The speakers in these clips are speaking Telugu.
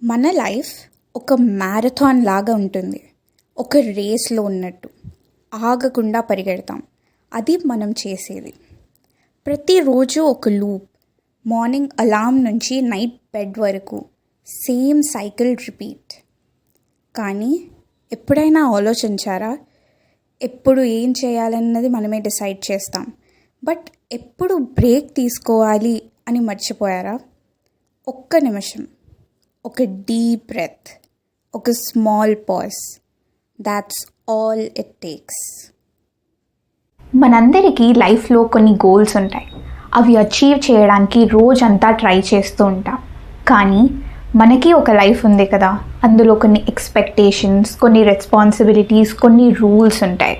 మన లైఫ్ ఒక మ్యారథాన్ లాగా ఉంటుంది. ఒక రేస్లో ఉన్నట్టు ఆగకుండా పరిగెడతాం. అది మనం చేసేది. ప్రతిరోజు ఒక లూప్. మార్నింగ్ అలారం నుంచి నైట్ బెడ్ వరకు సేమ్ సైకిల్ రిపీట్. కానీ ఎప్పుడైనా ఆలోచించారా? ఎప్పుడు ఏం చేయాలన్నది మనమే డిసైడ్ చేస్తాం. బట్ ఎప్పుడు బ్రేక్ తీసుకోవాలి అని మర్చిపోయారా? ఒక్క నిమిషం, ఒక డీప్ బ్రెత్, ఒక small pause. That's all it takes. మనందరికీ లైఫ్లో కొన్ని గోల్స్ ఉంటాయి. అవి అచీవ్ చేయడానికి రోజంతా ట్రై చేస్తూ ఉంటాం. కానీ మనకి ఒక లైఫ్ ఉంది కదా, అందులో కొన్ని ఎక్స్పెక్టేషన్స్, కొన్ని రెస్పాన్సిబిలిటీస్, కొన్ని రూల్స్ ఉంటాయి.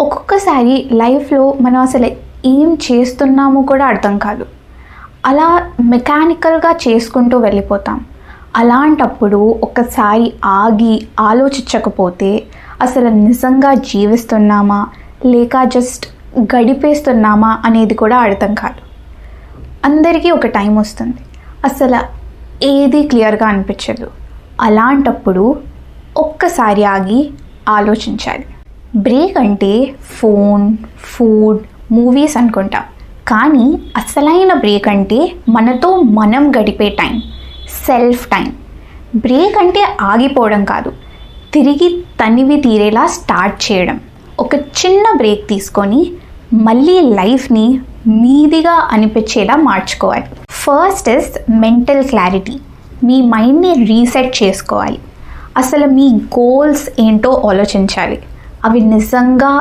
ఒక్కొక్కసారి లైఫ్లో మనం అసలు ఏం చేస్తున్నామో కూడా అర్థం కాదు. అలా మెకానికల్గా చేసుకుంటూ వెళ్ళిపోతాం. అలాంటప్పుడు ఒక్కసారి ఆగి ఆలోచించకపోతే అసలు నిజంగా జీవిస్తున్నామా లేక జస్ట్ గడిపేస్తున్నామా అనేది కూడా అర్థం కాదు. అందరికీ ఒక టైం వస్తుంది, అసలు ఏది క్లియర్గా అనిపించదు. అలాంటప్పుడు ఒక్కసారి ఆగి ఆలోచించాలి. బ్రేక్ అంటే ఫోన్, ఫుడ్, మూవీస్ అనుకుంటాం. కానీ అసలైన బ్రేక్ అంటే మనతో మనం గడిపే టైం, సెల్ఫ్ టైం. బ్రేక్ అంటే ఆగిపోవడం కాదు, తిరిగి తనివి తీరేలా స్టార్ట్ చేయడం. ఒక చిన్న బ్రేక్ తీసుకొని మళ్ళీ లైఫ్ని మీదిగా అనిపించేలా మార్చుకోవాలి. First is mental clarity. మీ మైండ్ని రీసెట్ చేసుకోవాలి. అసలు మీ గోల్స్ ఏంటో ఆలోచించాలి. అవి నిజంగా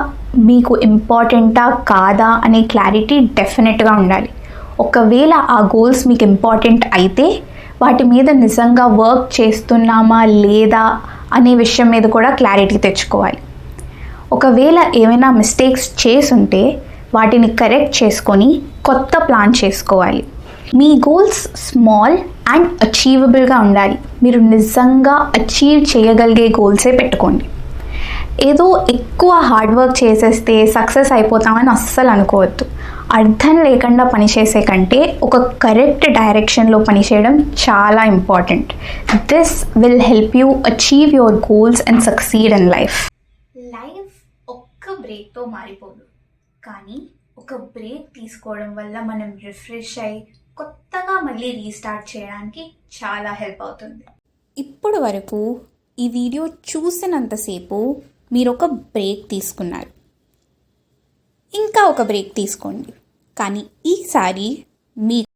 మీకు ఇంపార్టెంటా కాదా అనే క్లారిటీ డెఫినెట్గా ఉండాలి. ఒకవేళ ఆ గోల్స్ మీకు ఇంపార్టెంట్ అయితే వాటి మీద నిజంగా వర్క్ చేస్తున్నామా లేదా అనే విషయం మీద కూడా క్లారిటీ తెచ్చుకోవాలి. ఒకవేళ ఏమైనా మిస్టేక్స్ చేసుంటే వాటిని కరెక్ట్ చేసుకొని కొత్త ప్లాన్ చేసుకోవాలి. మీ గోల్స్ స్మాల్ అండ్ అచీవబుల్గా ఉండాలి. మీరు నిజంగా అచీవ్ చేయగలిగే గోల్సే పెట్టుకోండి. ఏదో ఎక్కువ హార్డ్ వర్క్ చేసేస్తే సక్సెస్ అయిపోతామని అస్సలు అనుకోవద్దు. అర్థం లేకుండా పనిచేసే కంటే ఒక కరెక్ట్ డైరెక్షన్లో పనిచేయడం చాలా important. This will help you achieve your goals and succeed in life. Life ఒక్క బ్రేక్తో మారిపోదు, కానీ ఒక బ్రేక్ తీసుకోవడం వల్ల మనం రిఫ్రెష్ అయ్యి కొత్తగా మళ్ళీ రీస్టార్ట్ చేయడానికి చాలా హెల్ప్ అవుతుంది. ఇప్పటి వరకు ఈ వీడియో చూసినంతసేపు మీరు ఒక బ్రేక్ తీసుకున్నారు. ఇంకా ఒక బ్రేక్ తీసుకోండి. కానీ ఈసారి మీ